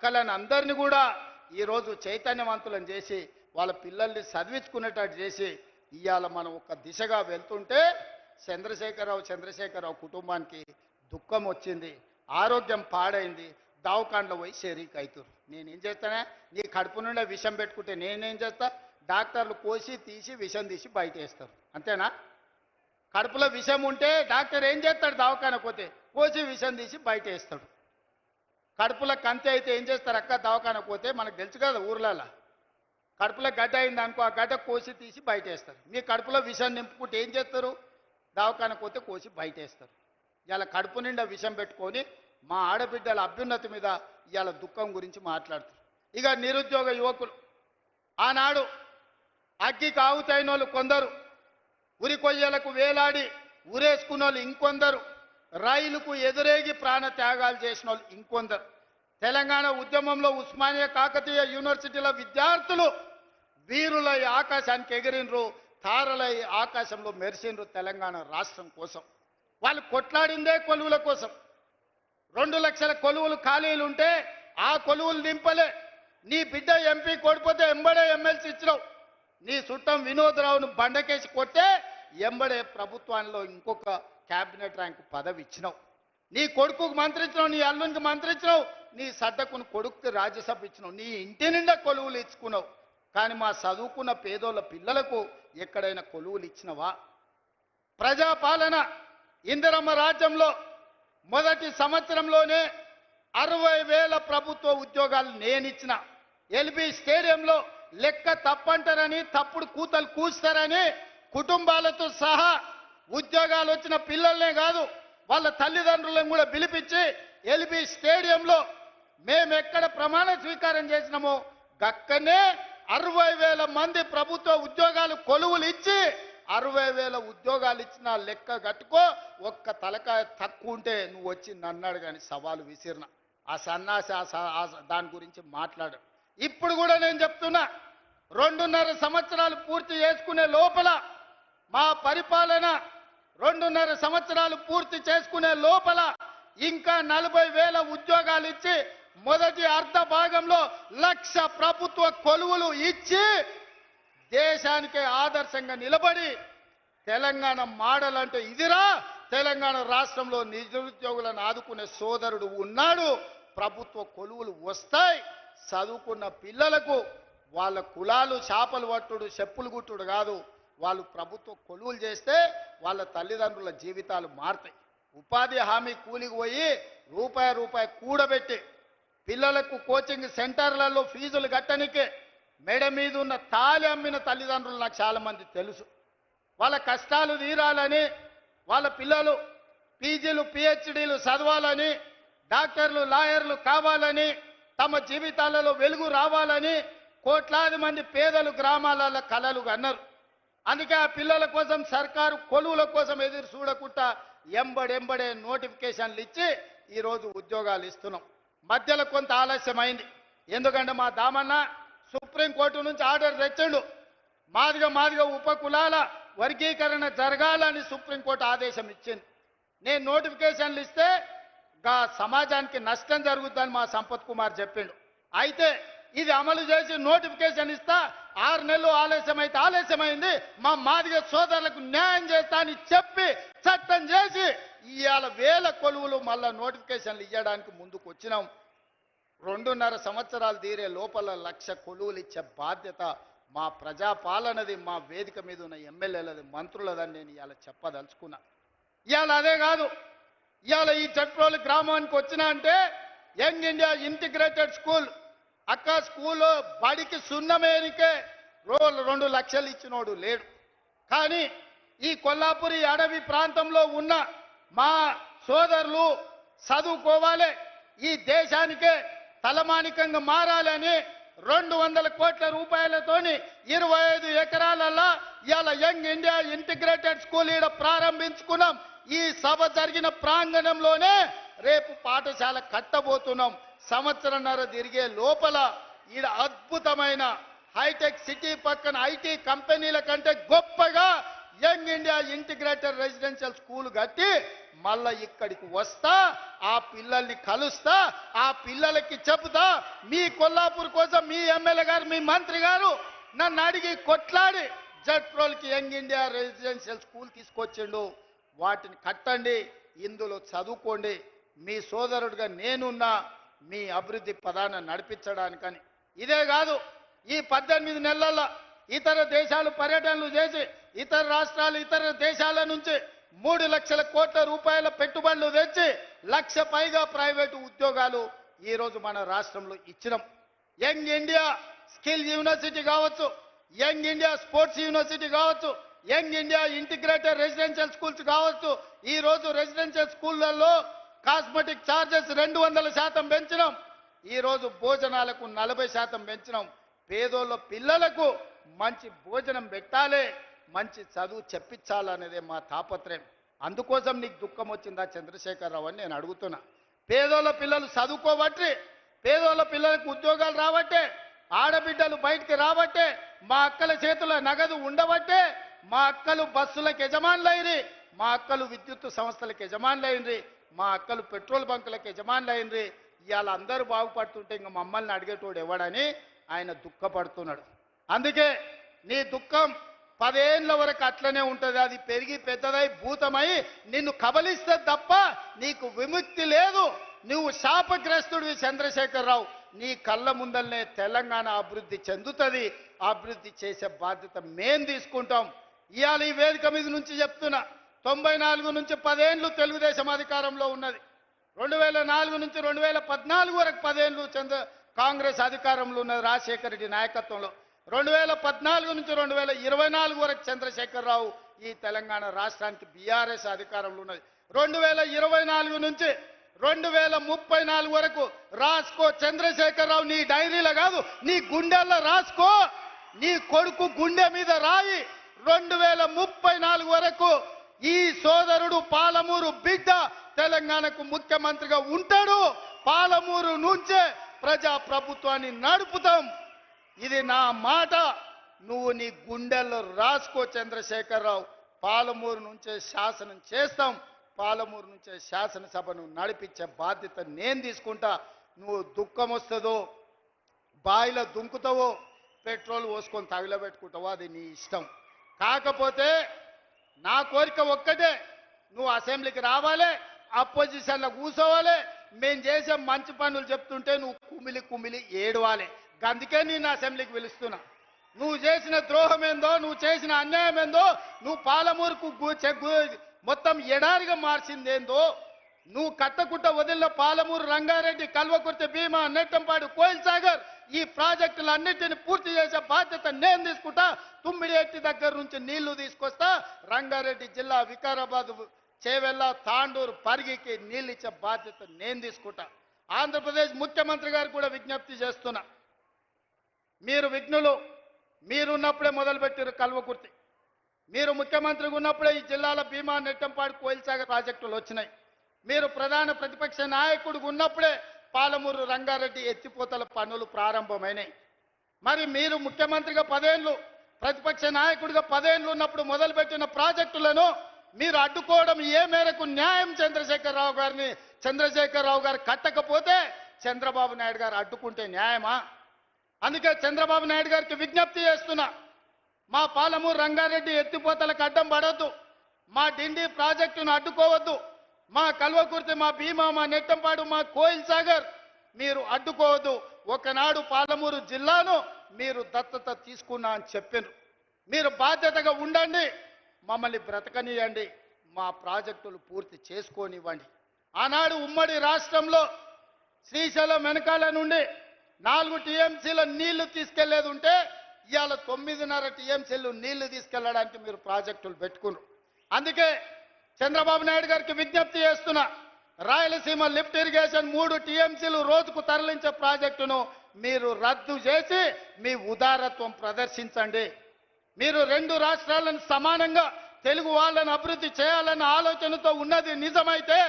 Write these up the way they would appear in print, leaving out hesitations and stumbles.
అక్కలను అందరిని కూడా ఈరోజు చైతన్యవంతులను చేసి వాళ్ళ పిల్లల్ని చదివించుకునేటట్టు చేసి ఇవాళ మనం ఒక దిశగా వెళ్తుంటే చంద్రశేఖరరావు కుటుంబానికి దుఃఖం వచ్చింది, ఆరోగ్యం పాడైంది, దవాఖానలో పోయి షరీక్ అవుతారు. నేనేం చేస్తానే, నీ కడుపు నుండి విషం పెట్టుకుంటే నేనేం చేస్తా? డాక్టర్లు కోసి తీసి విషం తీసి బయట వేస్తారు, అంతేనా? కడుపులో విషం ఉంటే డాక్టర్ ఏం చేస్తాడు? దవాఖాన పోతే కోసి విషం తీసి బయట వేస్తాడు. కడుపులో కంతి అయితే ఏం చేస్తారు అక్క? దవాఖాన పోతే మనకు తెలుసు కదా ఊర్లలో, కడుపులో గడ్డ అయింది అనుకో, ఆ గడ్డ కోసి తీసి బయట వేస్తారు. మీ కడుపులో విషం నింపుకుంటే ఏం చేస్తారు? దవాఖాన పోతే కోసి బయట వేస్తారు. ఇలా కడుపు నిండా విషం పెట్టుకొని మా ఆడబిడ్డల అభ్యున్నతి మీద ఇవాళ దుఃఖం గురించి మాట్లాడుతారు. ఇక నిరుద్యోగ యువకులు, ఆనాడు అగ్గికి ఆవుతైన వాళ్ళు కొందరు, ఉరి కొయ్యలకు వేలాడి ఉరేసుకున్న వాళ్ళు ఇంకొందరు, రైలుకు ఎదురేగి ప్రాణ త్యాగాలు చేసిన వాళ్ళు ఇంకొందరు. తెలంగాణ ఉద్యమంలో ఉస్మానియా కాకతీయ యూనివర్సిటీల విద్యార్థులు వీరులై ఆకాశానికి ఎగిరినరు, తారలై ఆకాశంలో మెరిసినరు తెలంగాణ రాష్ట్రం కోసం. వాళ్ళు కొట్లాడిందే కొలువుల కోసం. 2 లక్షల కొలువులు ఖాళీలు ఉంటే ఆ కొలువులు నింపలే. నీ బిడ్డ ఎంపీ కొడిపోతే ఎంబడే ఎమ్మెల్సీ ఇచ్చినావు. నీ చుట్టం వినోదరావును బండకేసి కొట్టే ఎంబడే ప్రభుత్వంలో ఇంకొక క్యాబినెట్ ర్యాంకు పదవి ఇచ్చినావు. నీ కొడుకుకు మంత్రి ఇచ్చినావు, నీ అల్లునికి మంత్రి ఇచ్చినావు, నీ సడ్డకుని కొడుకుకి రాజ్యసభ ఇచ్చినావు, నీ ఇంటి నిండా కొలువులు ఇచ్చుకున్నావు. కానీ మా చదువుకున్న పేదోళ్ళ పిల్లలకు ఎక్కడైనా కొలువులు ఇచ్చినవా? ప్రజాపాలన ఇందిరమ్మ రాజ్యంలో మొదటి సంవత్సరంలోనే 60,000 ప్రభుత్వ ఉద్యోగాలు నేనిచ్చిన. ఎల్బీ స్టేడియంలో లెక్క తప్పంటారని, తప్పుడు కూతలు కూస్తారని కుటుంబాలతో సహా ఉద్యోగాలు వచ్చిన పిల్లల్నే కాదు వాళ్ళ తల్లిదండ్రులను కూడా పిలిపించి ఎల్బీ స్టేడియంలో మేము ఎక్కడ ప్రమాణ స్వీకారం చేసినామో గక్కనే 60,000 మంది ప్రభుత్వ ఉద్యోగాలు కొలువులు ఇచ్చి 60,000 ఉద్యోగాలు ఇచ్చిన లెక్క కట్టుకో. ఒక్క తలకాయ తక్కువ ఉంటే నువ్వు వచ్చి నన్నాడు కానీ సవాలు విసిరిన ఆ సన్నాసి దాని గురించి మాట్లాడు. ఇప్పుడు కూడా నేను చెప్తున్నా, 2.5 సంవత్సరాలు పూర్తి చేసుకునే లోపల మా పరిపాలన 2.5 సంవత్సరాలు పూర్తి చేసుకునే లోపల ఇంకా 40,000 ఉద్యోగాలు ఇచ్చి మొదటి అర్ధ భాగంలో 1,00,000 ప్రభుత్వ కొలువులు ఇచ్చి దేశానికే ఆదర్శంగా నిలబడి తెలంగాణ మోడల్ అంటే ఇదిరా, తెలంగాణ రాష్ట్రంలో నిరుద్యోగులను ఆదుకునే సోదరుడు ఉన్నాడు, ప్రభుత్వ కొలువులు వస్తాయి, చదువుకున్న పిల్లలకు వాళ్ళ కులాలు చేపలు పట్టుడు చెప్పులు గుట్టుడు కాదు, వాళ్ళు ప్రభుత్వ కొలువులు చేస్తే వాళ్ళ తల్లిదండ్రుల జీవితాలు మారుతాయి. ఉపాధి హామీ కూలికి పోయి రూపాయి కూడబెట్టి పిల్లలకు కోచింగ్ సెంటర్లలో ఫీజులు కట్టనికే మెడ మీద ఉన్న తాలి అమ్మిన తల్లిదండ్రులు నాకు చాలా మంది తెలుసు. వాళ్ళ కష్టాలు తీరాలని, వాళ్ళ పిల్లలు పీజీలు పిహెచ్డీలు చదవాలని, డాక్టర్లు లాయర్లు కావాలని, తమ జీవితాలలో వెలుగు రావాలని కోట్లాది మంది పేదలు గ్రామాలలో కలలు కన్నారు. అందుకే ఆ పిల్లల కోసం సర్కారు కొలువుల కోసం ఎదురు చూడకుండా ఎంబడెంబడే నోటిఫికేషన్లు ఇచ్చి ఈరోజు ఉద్యోగాలు ఇస్తున్నాం. మధ్యలో కొంత ఆలస్యమైంది, ఎందుకంటే మా దామన్న సుప్రీంకోర్టు నుంచి ఆర్డర్ తెచ్చిండు. మాదిగ ఉపకులాల వర్గీకరణ జరగాలని సుప్రీంకోర్టు ఆదేశం ఇచ్చింది. నేను నోటిఫికేషన్లు ఇస్తే సమాజానికి నష్టం జరుగుతుందని మా సంపత్ కుమార్ చెప్పిండు. అయితే ఇది అమలు చేసి నోటిఫికేషన్ ఇస్తా, 6 నెలలు ఆలస్యమైంది, మా మాదిగ సోదరులకు న్యాయం చేస్తా అని చెప్పి చట్టం చేసి ఇవాళ 1000 కొలువులు మళ్ళా నోటిఫికేషన్లు ఇవ్వడానికి ముందుకు వచ్చినాం. 2.5 సంవత్సరాలు తీరే లోపల 1,00,000 కొలువులు ఇచ్చే బాధ్యత మా ప్రజాపాలనది, మా వేదిక మీద ఉన్న ఎమ్మెల్యేలది, మంత్రులదని నేను ఇవాళ చెప్పదలుచుకున్నా. ఇవాళ అదే కాదు, ఇవాళ ఈ చట్రోలు గ్రామానికి వచ్చినా అంటే యంగ్ ఇండియా ఇంటిగ్రేటెడ్ స్కూల్ అక్క స్కూల్లో బడికి సున్నమేనికే 2 లక్షలు ఇచ్చినోడు లేడు. కానీ ఈ కొల్లాపురి అడవి ప్రాంతంలో ఉన్న మా సోదరులు చదువుకోవాలి, ఈ దేశానికే తలమానికంగా మారాలని 200 కోట్ల రూపాయలతోని 25 ఎకరాలలో ఇవాళ యంగ్ ఇండియా ఇంటిగ్రేటెడ్ స్కూల్ ఈడ ప్రారంభించుకున్నాం. ఈ సభ జరిగిన ప్రాంగణంలోనే రేపు పాఠశాల కట్టబోతున్నాం. సంవత్సరంన్నర తిరిగే లోపల ఈడ అద్భుతమైన హైటెక్ సిటీ పక్కన ఐటీ కంపెనీల కంటే గొప్పగా young India integrated residential school కట్టి మళ్ళా ఇక్కడికి వస్తా, ఆ పిల్లల్ని కలుస్తా, ఆ పిల్లలకి చెబుతా మీ కొల్లాపూర్ కోసం మీ ఎమ్మెల్యే గారు మీ మంత్రి గారు నన్ను అడిగి కొట్లాడి జట్రోల్కి యంగ్ ఇండియా రెసిడెన్షియల్ స్కూల్ తీసుకొచ్చిండు. వాటిని కట్టండి, ఇందులో చదువుకోండి. మీ సోదరుడిగా నేనున్నా మీ అభివృద్ధి పదాన్ని నడిపించడానికని. ఇదే కాదు, ఈ 18 నెలల్లో ఇతర దేశాలు పర్యటనలు చేసి ఇతర రాష్ట్రాలు ఇతర దేశాల నుంచి 3 లక్షల కోట్ల రూపాయల పెట్టుబడులు తెచ్చి 1 లక్ష పైగా ప్రైవేటు ఉద్యోగాలు ఈరోజు మన రాష్ట్రంలో ఇచ్చినాం. యంగ్ ఇండియా స్కిల్ యూనివర్సిటీ కావచ్చు, యంగ్ ఇండియా స్పోర్ట్స్ యూనివర్సిటీ కావచ్చు, young India integrated residential schools కావచ్చు. ఈ రోజు రెసిడెన్షియల్ స్కూళ్లలో కాస్మెటిక్ ఛార్జెస్ 200% పెంచినాం. ఈ రోజు భోజనాలకు 40% పెంచినాం. పేదోళ్ళ పిల్లలకు మంచి భోజనం పెట్టాలి, మంచి చదువు చెప్పించాలనేదే మా తాపత్రయం. అందుకోసం నీకు దుఃఖం వచ్చిందా చంద్రశేఖరరావు అని నేను అడుగుతున్నా. పేదోళ్ళ పిల్లలు చదువుకోబట్టి, పేదోళ్ళ పిల్లలకు ఉద్యోగాలు రాబట్టే, ఆడబిడ్డలు బయటికి రాబట్టే, మా అక్కల చేతుల నగదు ఉండబట్టే మా అక్కలు బస్సులకు యజమానులైంది, మా అక్కలు విద్యుత్ సంస్థలకు యజమానులైంది, మా అక్కలు పెట్రోల్ బంకులకు యజమానులైంది. ఇవాళ అందరూ బాగుపడుతుంటే ఇంకా మమ్మల్ని అడిగేటోడు ఎవడని ఆయన దుఃఖపడుతున్నాడు. అందుకే నీ దుఃఖం 10 ఏళ్ల వరకు అట్లనే ఉంటుంది. అది పెరిగి పెద్దదై భూతమై నిన్ను కబలిస్తే తప్ప నీకు విముక్తి లేదు. నువ్వు శాపగ్రస్తుడివి చంద్రశేఖరరావు. నీ కళ్ళ ముందల్నే తెలంగాణ అభివృద్ధి చెందుతుంది. అభివృద్ధి చేసే బాధ్యత మేం తీసుకుంటాం. ఇవాళ ఈ వేదిక మీద నుంచి చెప్తున్నా, 94 నుంచి 10 ఏళ్ళు తెలుగుదేశం అధికారంలో ఉన్నది. 2004 నుంచి 2014 వరకు 10 ఏళ్ళు కాంగ్రెస్ అధికారంలో ఉన్నది రాజశేఖర రెడ్డి నాయకత్వంలో. 2014 నుంచి 2024 వరకు చంద్రశేఖరరావు ఈ తెలంగాణ రాష్ట్రానికి బీఆర్ఎస్ అధికారంలో ఉన్నది. 2024 నుంచి 2034 వరకు రాసుకో చంద్రశేఖరరావు. నీ డైరీలో కాదు, నీ గుండెల్లో రాసుకో. నీ కొడుకు గుండె మీద రాయి. 2034 వరకు ఈ సోదరుడు పాలమూరు బిడ్డ తెలంగాణకు ముఖ్యమంత్రిగా ఉంటాడు. పాలమూరు నుంచే ప్రజా ప్రభుత్వాన్ని నడుపుతాం. ఇది నా మాట. నువ్వు నీ గుండెల్లో రాసుకో చంద్రశేఖరరావు. పాలమూరు నుంచే శాసనం చేస్తాం. పాలమూరు నుంచే శాసనసభను నడిపించే బాధ్యత నేను తీసుకుంటా. నువ్వు దుఃఖం వస్తుందో, బాయిలో దుంకుతావో, పెట్రోల్ పోసుకొని తగిలబెట్టుకుంటావో అది నీ ఇష్టం. కాకపోతే నా కోరిక ఒక్కటే, నువ్వు అసెంబ్లీకి రావాలి, అపోజిషన్లో కూర్చోవాలి. మేము చేసే మంచి పనులు చెప్తుంటే నువ్వు కుమిలి కుమిలి ఏడవాలి. అందుకే నేను అసెంబ్లీకి పిలుస్తున్నా. నువ్వు చేసిన ద్రోహం ఏందో, నువ్వు చేసిన అన్యాయం ఏందో, నువ్వు పాలమూరుకు మొత్తం ఎడారిగా మార్చిందేందో, నువ్వు కట్టకుట్ట వదిలిన పాలమూరు, రంగారెడ్డి, కల్వకుర్తి, భీమా, నెట్టంపాడు, కోయిల్ సాగర్ ఈ ప్రాజెక్టులన్నింటినీ పూర్తి చేసే బాధ్యత నేను తీసుకుంటా. తుమ్మిడిఎట్టి దగ్గర నుంచి నీళ్లు తీసుకొస్తా. రంగారెడ్డి జిల్లా వికారాబాద్, చేవెళ్ళ, తాండూరు, పరిగికి నీళ్ళు ఇచ్చే బాధ్యత నేను తీసుకుంటా. ఆంధ్రప్రదేశ్ ముఖ్యమంత్రి గారు కూడా విజ్ఞప్తి చేస్తున్నా. మీరు విఘ్నులు, మీరున్నప్పుడే మొదలుపెట్టారు కల్వకుర్తి. మీరు ముఖ్యమంత్రిగా ఉన్నప్పుడే ఈ జిల్లాల భీమా, నెట్టంపాడు, కోయిల్ సాగర్ ప్రాజెక్టులు వచ్చినాయి. మీరు ప్రధాన ప్రతిపక్ష నాయకుడిగా ఉన్నప్పుడే పాలమూరు, రంగారెడ్డి ఎత్తిపోతల పనులు ప్రారంభమైనాయి. మరి మీరు ముఖ్యమంత్రిగా 10 ఏళ్ళు, ప్రతిపక్ష నాయకుడిగా 10 ఏళ్ళు ఉన్నప్పుడు మొదలుపెట్టిన ప్రాజెక్టులను మీరు అడ్డుకోవడం ఏ మేరకు న్యాయం? చంద్రశేఖరరావు గారు కట్టకపోతే చంద్రబాబు నాయుడు గారు అడ్డుకుంటే న్యాయమా? అందుకే చంద్రబాబు నాయుడు గారికి విజ్ఞప్తి చేస్తున్నా. మా పాలమూరు, రంగారెడ్డి ఎత్తిపోతలకు అడ్డం పడవద్దు. మా డిండి ప్రాజెక్టును అడ్డుకోవద్దు. మా కల్వకుర్తి, మా భీమా, మా నెట్టంపాడు, మా కోయిల్ సాగర్ మీరు అడ్డుకోవద్దు. ఒకనాడు పాలమూరు జిల్లాను మీరు దత్తత తీసుకున్నా అని చెప్పారు. మీరు బాధ్యతగా ఉండండి, మమ్మల్ని బ్రతకనియండి, మా ప్రాజెక్టులు పూర్తి చేసుకోనివ్వండి. ఆనాడు ఉమ్మడి రాష్ట్రంలో శ్రీశైలం వెనకాల నుండి 4 టీఎంసీల నీళ్లు తీసుకెళ్లేది ఉంటే ఇవాళ 9.5 టీఎంసీలు నీళ్లు తీసుకెళ్లడానికి మీరు ప్రాజెక్టులు పెట్టుకున్నారు. అందుకే చంద్రబాబు నాయుడు గారికి విజ్ఞప్తి చేస్తున్నా. రాయలసీమ లిఫ్ట్ ఇరిగేషన్ 3 టీఎంసీలు రోజుకు తరలించే ప్రాజెక్టును మీరు రద్దు చేసి మీ ఉదారత్వం ప్రదర్శించండి. మీరు 2 రాష్ట్రాలను సమానంగా తెలుగు వాళ్ళని అభివృద్ధి చేయాలన్న ఆలోచనతో ఉన్నది నిజమైతే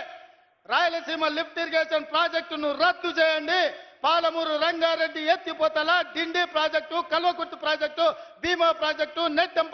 రాయలసీమ లిఫ్ట్ ఇరిగేషన్ ప్రాజెక్టును రద్దు చేయండి. పాలమూరు, రంగారెడ్డి ఎత్తిపోతల, డిండి ప్రాజెక్టు, కల్వకుర్తి ప్రాజెక్టు, భీమా ప్రాజెక్టు, నెట్టంపాడు